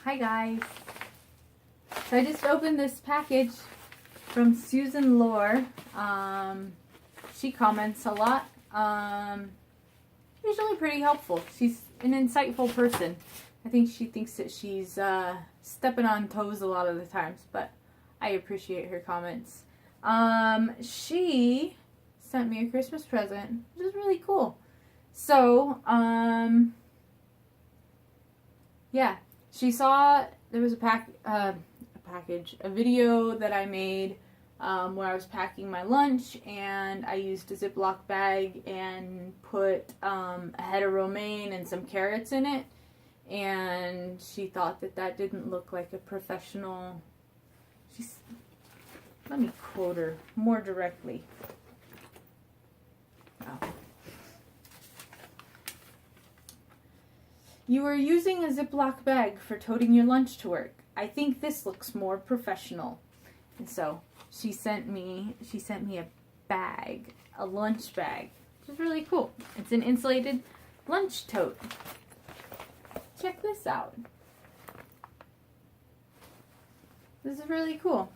Hi guys. So I just opened this package from Susan Lore. She comments a lot. Usually pretty helpful. She's an insightful person. I think she thinks that she's stepping on toes a lot of the times, but I appreciate her comments. She sent me a Christmas present, which is really cool. So, yeah, she saw there was a video that I made where I was packing my lunch, and I used a Ziploc bag and put a head of romaine and some carrots in it, and she thought that that didn't look like a professional. Let me quote her more directly. Oh. You are using a Ziploc bag for toting your lunch to work. I think this looks more professional. And so she sent me a bag, a lunch bag, which is really cool. It's an insulated lunch tote. Check this out. This is really cool.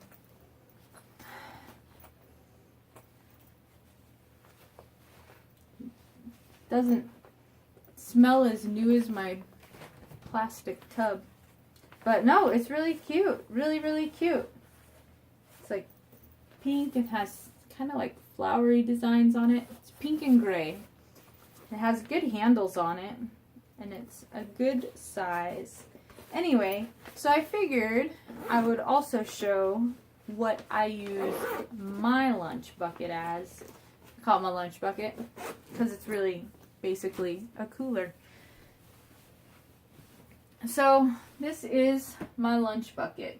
Doesn't smell as new as my plastic tub. But no, it's really cute. Really, really cute. It's like pink and has kind of like flowery designs on it. It's pink and gray. It has good handles on it. And it's a good size. Anyway, so I figured I would also show what I use my lunch bucket as. I call it my lunch bucket because it's really basically a cooler. So this is my lunch bucket,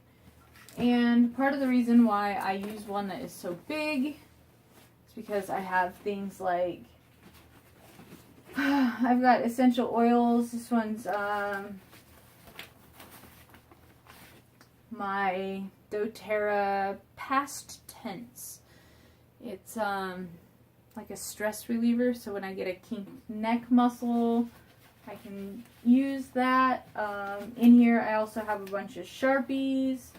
and part of the reason why I use one that is so big is because I have things like I've got essential oils. This one's my doTERRA Past Tense. It's like a stress reliever, so when I get a kinked neck muscle, I can use that. In here I also have a bunch of Sharpies,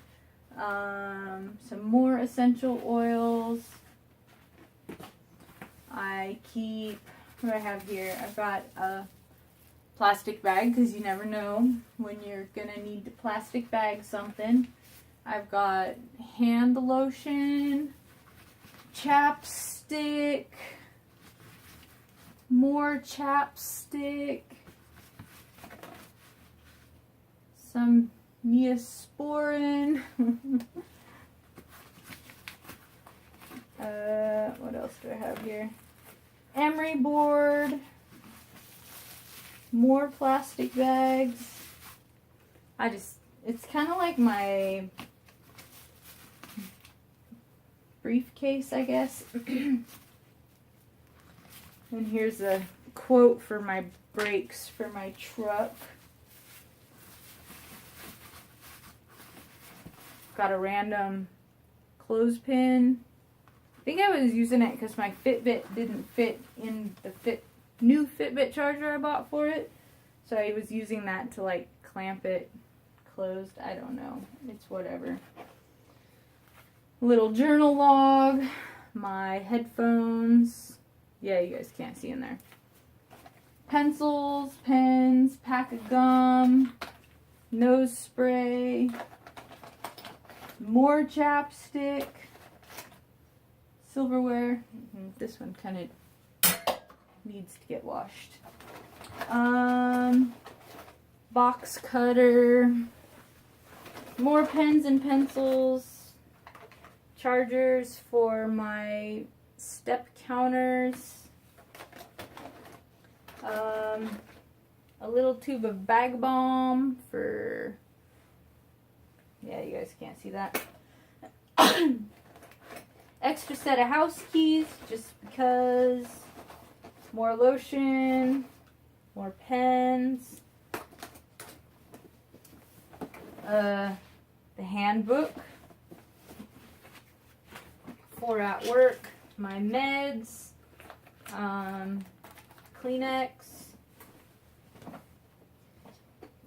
some more essential oils. I keep, what do I have here? I've got a plastic bag because you never know when you're gonna need to plastic bag something. I've got hand lotion, chapstick, more chapstick, some Neosporin. What else do I have here? Emery board, more plastic bags. It's kind of like my briefcase, I guess. And here's a quote for my brakes for my truck. Got a random clothespin. I think I was using it because my Fitbit didn't fit in the new Fitbit charger I bought for it. So I was using that to like clamp it closed. I don't know. It's whatever. Little journal log. My headphones. Yeah, you guys can't see in there. Pencils, pens, pack of gum, nose spray, more chapstick, silverware. This one kind of needs to get washed. Box cutter, more pens and pencils, chargers for my step counters, a little tube of bag balm for, yeah, you guys can't see that. Extra set of house keys, just because. More lotion, more pens, the handbook for at work, my meds, Kleenex.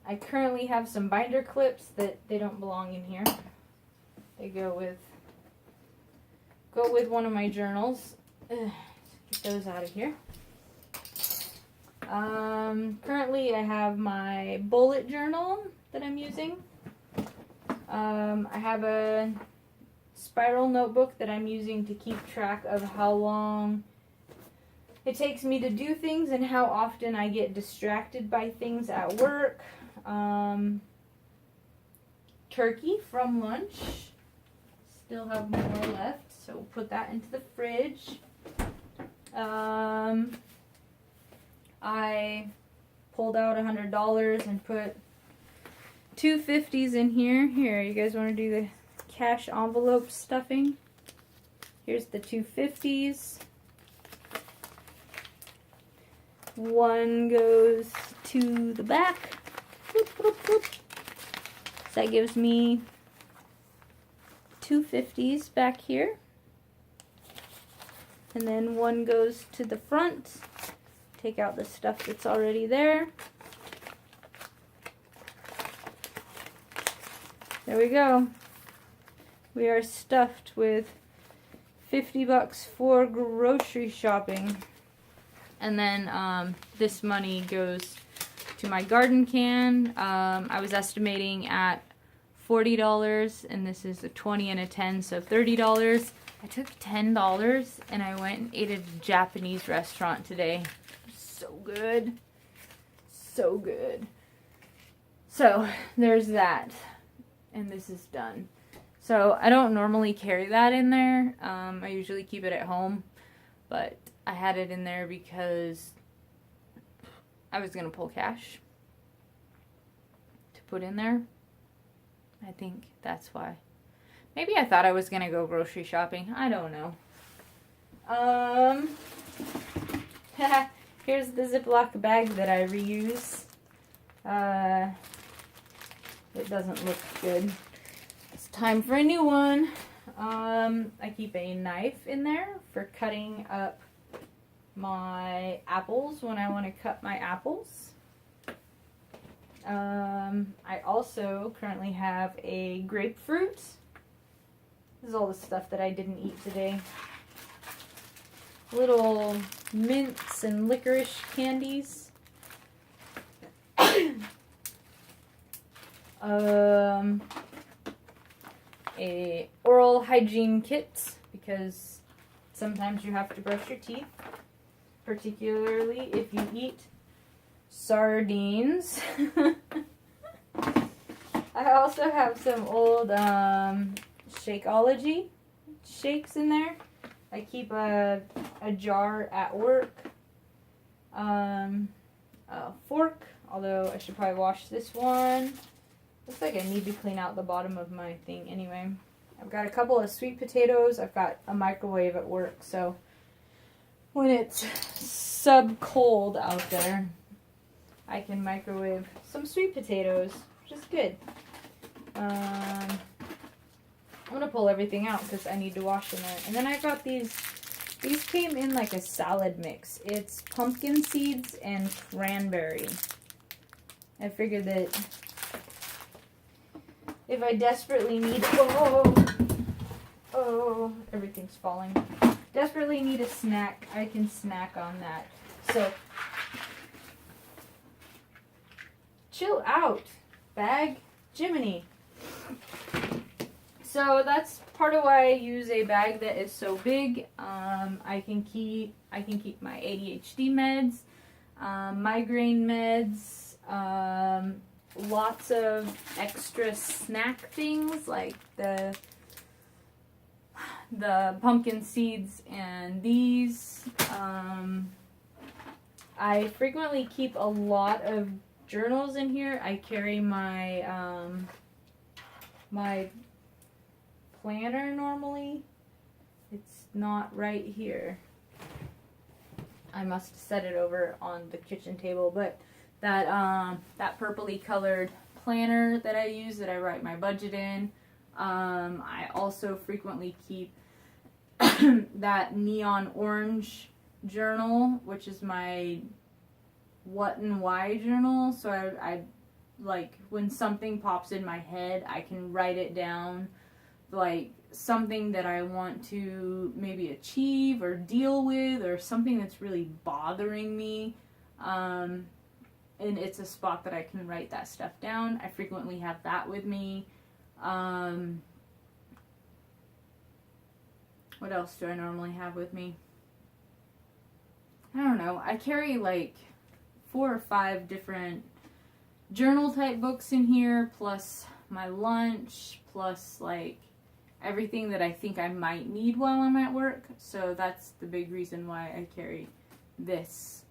I currently have some binder clips that they don't belong in here. They go with one of my journals. Get those out of here. Currently I have my bullet journal that I'm using. I have a spiral notebook that I'm using to keep track of how long it takes me to do things and how often I get distracted by things at work. Turkey from lunch. Still have more left, so we'll put that into the fridge. I pulled out $100 and put two 50s in here. Here, you guys want to do the cash envelope stuffing? Here's the two 50s. One goes to the back. Whoop, whoop, whoop. So that gives me two 50s back here. And then one goes to the front. Take out the stuff that's already there. There we go. We are stuffed with $50 for grocery shopping. And then this money goes to my garden can. I was estimating at $40, and this is a 20 and a 10, so $30. I took $10 and I went and ate at a Japanese restaurant today. So good. So good. So there's that. And this is done. So I don't normally carry that in there. I usually keep it at home. But I had it in there because I was going to pull cash to put in there. I think that's why. Maybe I thought I was going to go grocery shopping. I don't know. Here's the Ziploc bag that I reuse. It doesn't look good. It's time for a new one. I keep a knife in there for cutting up my apples when I want to cut my apples. I also currently have a grapefruit. This is all the stuff that I didn't eat today. Little mints and licorice candies. A oral hygiene kit, because sometimes you have to brush your teeth, particularly if you eat sardines. I also have some old Shakeology shakes in there. I keep a jar at work. A fork, although I should probably wash this one. Looks like I need to clean out the bottom of my thing anyway. I've got a couple of sweet potatoes. I've got a microwave at work, so when it's sub-cold out there, I can microwave some sweet potatoes, which is good. I'm going to pull everything out because I need to wash them out. And then I got these. These came in like a salad mix. It's pumpkin seeds and cranberry. I figured that if I desperately need... Oh, everything's falling. Desperately need a snack, I can snack on that. So, chill out, bag. Jiminy. So that's part of why I use a bag that is so big. I can keep my ADHD meds, migraine meds, lots of extra snack things like the pumpkin seeds and these. I frequently keep a lot of journals in here. I carry my my planner normally. It's not right here. I must set it over on the kitchen table, but that that purpley colored planner that I use, that I write my budget in. I also frequently keep that neon orange journal, which is my what and why journal. So I like when something pops in my head, I can write it down, like something that I want to maybe achieve or deal with, or something that's really bothering me. And it's a spot that I can write that stuff down. I frequently have that with me. What else do I normally have with me? I don't know. I carry like 4 or 5 different journal type books in here, plus my lunch, plus like everything that I think I might need while I'm at work. So that's the big reason why I carry this.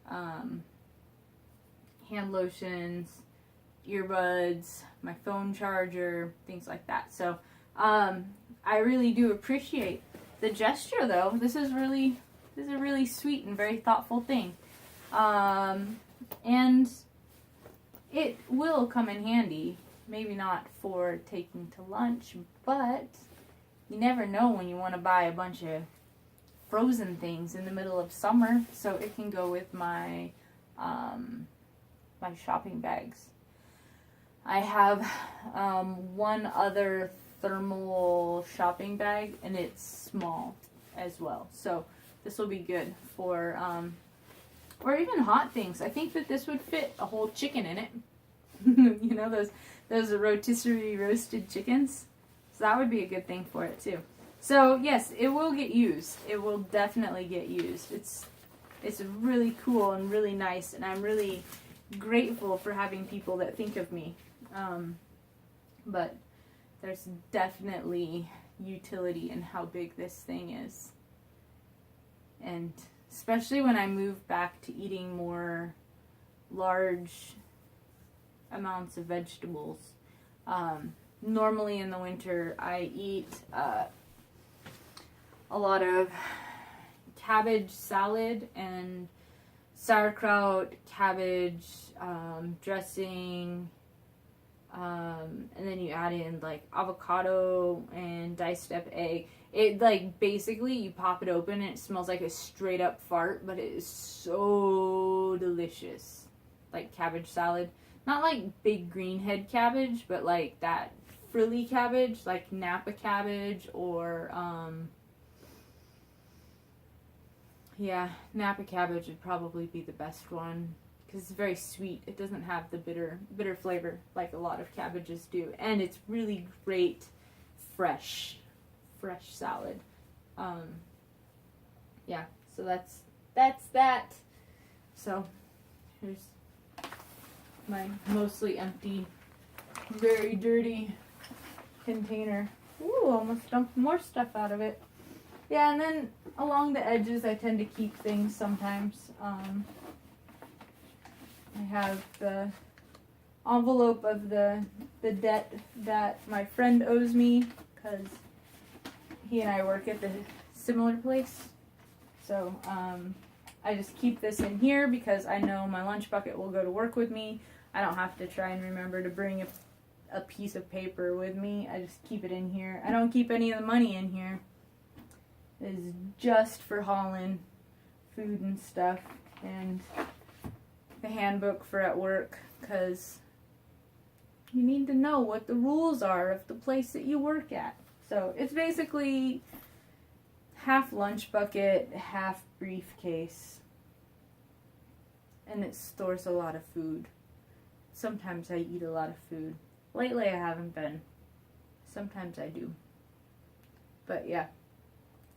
Hand lotions, earbuds, my phone charger, things like that. So I really do appreciate the gesture, though. This is a really sweet and very thoughtful thing. And it will come in handy. Maybe not for taking to lunch, but you never know when you want to buy a bunch of frozen things in the middle of summer. So it can go with my my shopping bags. I have one other thermal shopping bag, and it's small as well. So this will be good for, or even hot things. I think that this would fit a whole chicken in it. You know, those rotisserie roasted chickens. So that would be a good thing for it too. So yes, it will get used. It will definitely get used. It's really cool and really nice, and I'm really grateful for having people that think of me. But there's definitely utility in how big this thing is. And especially when I move back to eating more large amounts of vegetables. Normally in the winter I eat a lot of cabbage salad and sauerkraut, cabbage, dressing, and then you add in like avocado and diced up egg. It like basically you pop it open and it smells like a straight up fart, but it is so delicious. Like cabbage salad. Not like big green head cabbage, but like that frilly cabbage, like Napa cabbage or yeah, Napa cabbage would probably be the best one because it's very sweet. It doesn't have the bitter flavor like a lot of cabbages do, and it's really great fresh salad. Yeah, so that's that. So here's my mostly empty, very dirty container. Ooh, almost dumped more stuff out of it. Yeah, and then along the edges I tend to keep things sometimes. I have the envelope of the debt that my friend owes me because he and I work at the similar place. So I just keep this in here because I know my lunch bucket will go to work with me. I don't have to try and remember to bring a piece of paper with me. I just keep it in here. I don't keep any of the money in here. It is just for hauling food and stuff, and the handbook for at work, because you need to know what the rules are of the place that you work at. So it's basically half lunch bucket, half briefcase, and it stores a lot of food. Sometimes I eat a lot of food. Lately I haven't been. Sometimes I do. But yeah.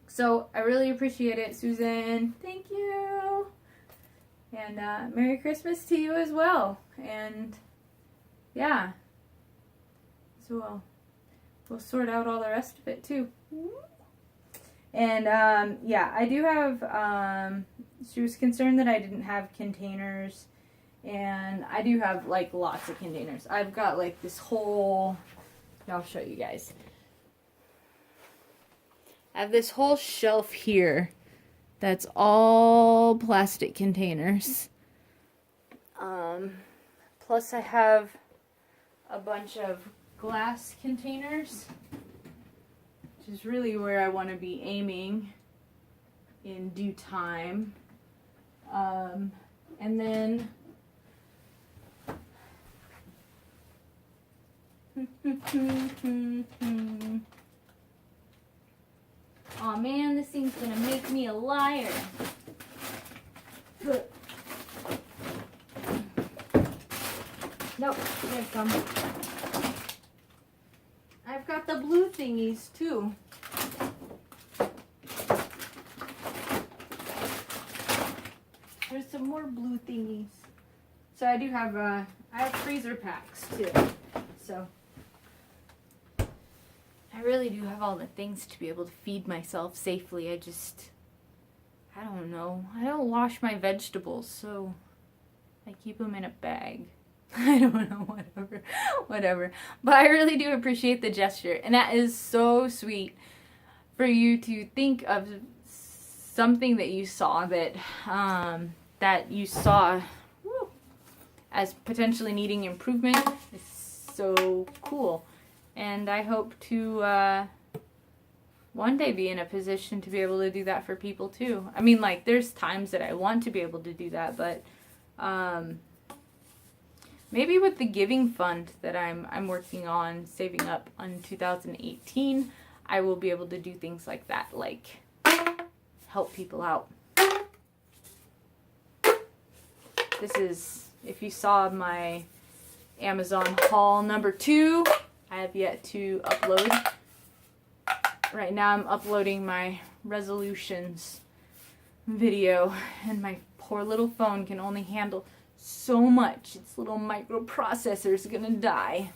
So I really appreciate it, Susan. Thank you. And Merry Christmas to you as well. And yeah. So we'll sort out all the rest of it too. And yeah, I do have, she was concerned that I didn't have containers. And I do have like lots of containers. I've got like this whole, I'll show you guys. I have this whole shelf here that's all plastic containers. Plus I have a bunch of glass containers, which is really where I want to be aiming in due time. And then Aw, man, this thing's gonna make me a liar. Nope, there it comes. I've got the blue thingies too. There's some more blue thingies. So I do have I have freezer packs too. So I really do have all the things to be able to feed myself safely. I don't know. I don't wash my vegetables, so I keep them in a bag. I don't know, whatever. But I really do appreciate the gesture. And that is so sweet for you to think of something that you saw as potentially needing improvement. It's so cool. And I hope to one day be in a position to be able to do that for people too. I mean, like, there's times that I want to be able to do that, but maybe with the giving fund that I'm working on saving up on 2018, I will be able to do things like that, like help people out. This is, if you saw my Amazon haul number 2, I have yet to upload. Right now I'm uploading my resolutions video, and my poor little phone can only handle so much. Its little microprocessor is gonna die.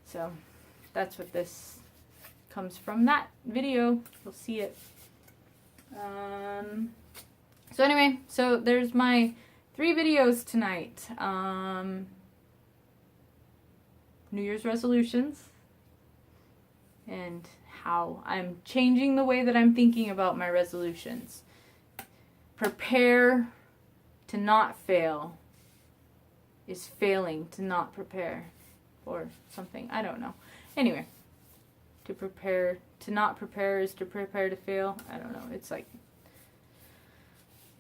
So that's what this comes from, that video. You'll see it. So anyway, so there's my 3 videos tonight. New Year's resolutions and how I'm changing the way that I'm thinking about my resolutions. Prepare to not fail is failing to not prepare, or something. I don't know. Anyway, to prepare to not prepare is to prepare to fail. I don't know. It's like,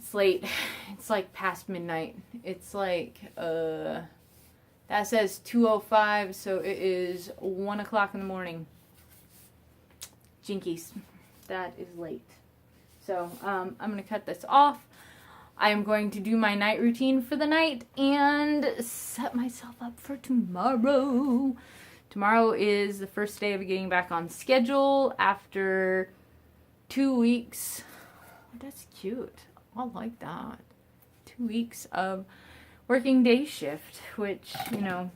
it's late. It's like past midnight. It's like that says 2:05, so it is 1 o'clock in the morning. Jinkies. That is late. So I'm gonna cut this off. I'm going to do my night routine for the night and set myself up for tomorrow. Tomorrow is the first day of getting back on schedule after 2 weeks. Oh, that's cute. I like that. 2 weeks of working day shift, which, you know,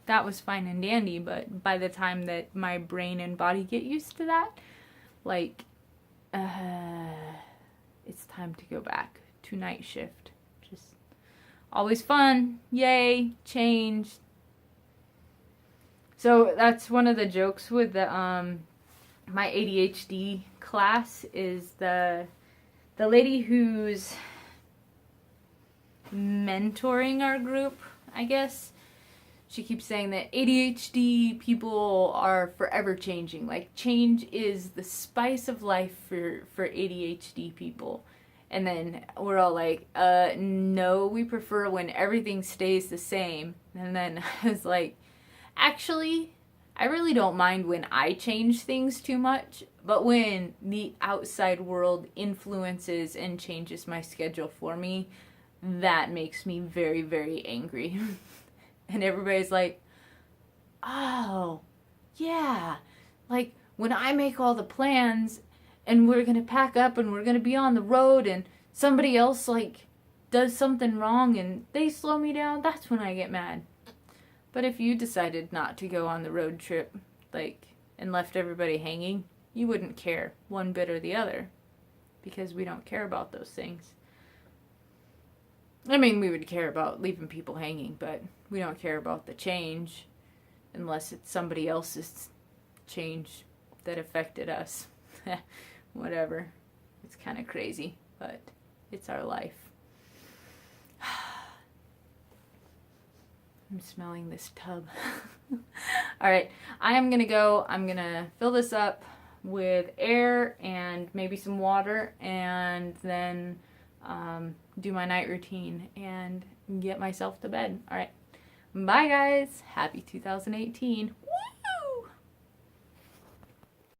that was fine and dandy, but by the time that my brain and body get used to that, like, it's time to go back to night shift. Just always fun. Yay, change. So that's one of the jokes with the my ADHD class is the lady who's mentoring our group, I guess. She keeps saying that ADHD people are forever changing. Like, change is the spice of life for ADHD people. And then we're all like, no, we prefer when everything stays the same. And then I was like, actually, I really don't mind when I change things too much, but when the outside world influences and changes my schedule for me, that makes me very, very angry. And everybody's like, oh, yeah. Like, when I make all the plans and we're going to pack up and we're going to be on the road and somebody else, like, does something wrong and they slow me down, that's when I get mad. But if you decided not to go on the road trip, like, and left everybody hanging, you wouldn't care one bit or the other, because we don't care about those things. I mean, we would care about leaving people hanging, but we don't care about the change unless it's somebody else's change that affected us. Whatever. It's kind of crazy, but it's our life. I'm smelling this tub. Alright, I am going to go. I'm going to fill this up with air and maybe some water, and then do my night routine and get myself to bed. Alright, bye guys. Happy 2018.